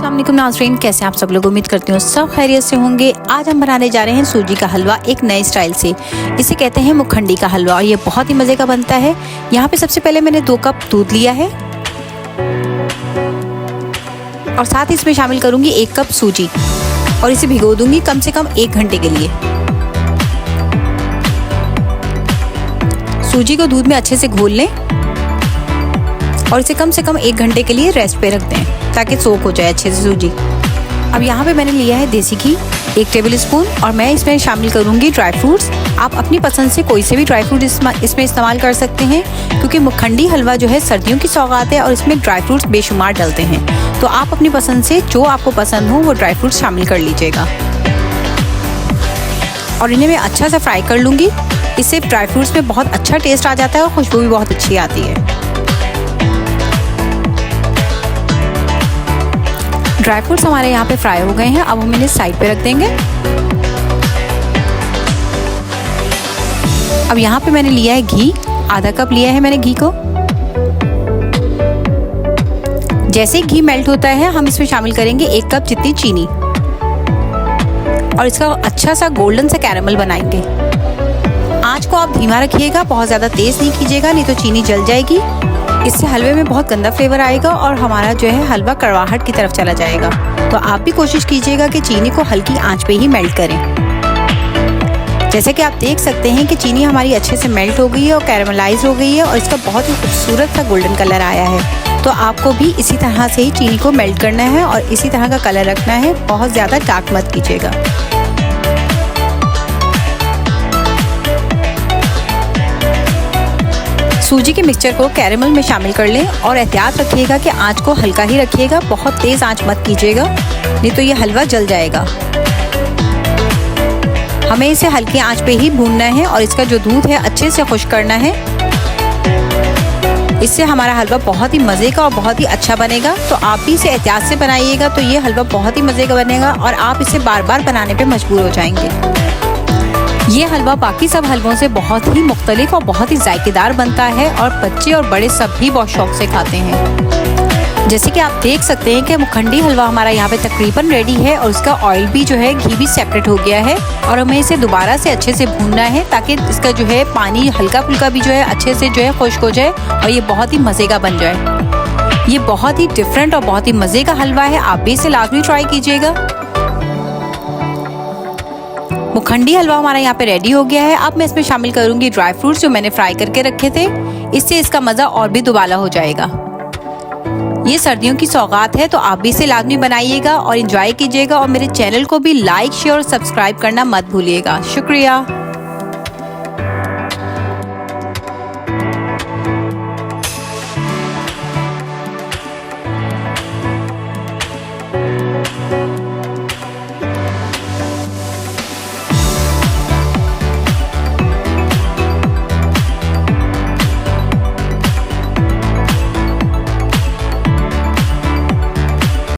अस्सलाम वालेकुम नाज़रीन, कैसे आप सब लोग। उम्मीद करती हूँ सब खैरियत से होंगे। आज हम बनाने जा रहे हैं सूजी का हलवा एक नए स्टाइल से। इसे कहते हैं मुखंडी का हलवा और ये बहुत ही मज़े का बनता है। यहाँ पे सबसे पहले मैंने 2 कप दूध लिया है और साथ ही इसमें शामिल करूँगी 1 कप सूजी और इसे भिगो दूँगी कम से कम 1 घंटे के लिए। सूजी को दूध में अच्छे से घोल लें और इसे कम से कम 1 घंटे के लिए रेस्ट पे रख दें ताकि सोक हो जाए अच्छे से सूजी। अब यहाँ पे मैंने लिया है देसी घी 1 टेबल स्पून और मैं इसमें शामिल करूँगी ड्राई फ्रूट्स। आप अपनी पसंद से कोई से भी ड्राई फ्रूट इसमें इस्तेमाल कर सकते हैं क्योंकि मुखंडी हलवा जो है सर्दियों की सौगात है और इसमें ड्राई फ्रूट्स बेशुमार डलते हैं। तो आप अपनी पसंद से जो आपको पसंद हो वो ड्राई फ्रूट्स शामिल कर लीजिएगा और इन्हें मैं अच्छा सा फ्राई कर लूँगी। इससे ड्राई फ्रूट्स में बहुत अच्छा टेस्ट आ जाता है और खुशबू भी बहुत अच्छी आती है। ड्राई फ्रूट्स हमारे यहाँ पे फ्राई हो गए हैं। अब हम इन्हें साइड पे रख देंगे। अब यहाँ पे मैंने लिया है घी, आधा कप लिया है मैंने घी को। जैसे ही घी मेल्ट होता है हम इसमें शामिल करेंगे 1 कप जितनी चीनी और इसका अच्छा सा गोल्डन सा कैरेमल बनाएंगे। आंच को आप धीमा रखिएगा, बहुत ज़्यादा तेज़ नहीं कीजिएगा नहीं तो चीनी जल जाएगी। इससे हलवे में बहुत गंदा फ्लेवर आएगा और हमारा जो है हलवा कड़वाहट की तरफ चला जाएगा। तो आप भी कोशिश कीजिएगा कि चीनी को हल्की आंच पे ही मेल्ट करें। जैसे कि आप देख सकते हैं कि चीनी हमारी अच्छे से मेल्ट हो गई है और कैरेमलाइज हो गई है और इसका बहुत ही खूबसूरत सा गोल्डन कलर आया है। तो आपको भी इसी तरह से ही चीनी को मेल्ट करना है और इसी तरह का कलर रखना है, बहुत ज़्यादा डार्क मत कीजिएगा। सूजी के मिक्सचर को कैरेमल में शामिल कर लें और एहतियात रखिएगा कि आंच को हल्का ही रखिएगा, बहुत तेज़ आंच मत कीजिएगा नहीं तो ये हलवा जल जाएगा। हमें इसे हल्की आंच पे ही भूनना है और इसका जो दूध है अच्छे से खुश्क करना है। इससे हमारा हलवा बहुत ही मज़े का और बहुत ही अच्छा बनेगा। तो आप भी इसे एहतियात से बनाइएगा तो ये हलवा बहुत ही मज़े का बनेगा और आप इसे बार बार बनाने पे मजबूर हो जाएंगे। ये हलवा बाकी सब हलवों से बहुत ही मुख्तलिफ और बहुत ही जायकेदार बनता है और बच्चे और बड़े सभी बहुत शौक से खाते हैं। जैसे कि आप देख सकते हैं कि मुखंडी हलवा हमारा यहाँ पे तकरीबन रेडी है और इसका ऑयल भी जो है घी भी सेपरेट हो गया है और हमें इसे दोबारा से अच्छे से भूनना है ताकि इसका जो है पानी हल्का फुल्का भी जो है अच्छे से जो है खुश्क हो जाए और ये बहुत ही मज़े का बन जाए। ये बहुत ही डिफरेंट और बहुत ही मज़े का हलवा है, आप भी इसे लाजमी ट्राई कीजिएगा। मुखंडी हलवा हमारा यहाँ पे रेडी हो गया है। अब मैं इसमें शामिल करूँगी ड्राई फ्रूट्स जो मैंने फ्राई करके रखे थे। इससे इसका मज़ा और भी दुबाला हो जाएगा। ये सर्दियों की सौगात है तो आप भी इसे लाजमी बनाइएगा और एंजॉय कीजिएगा और मेरे चैनल को भी लाइक, शेयर और सब्सक्राइब करना मत भूलिएगा। शुक्रिया।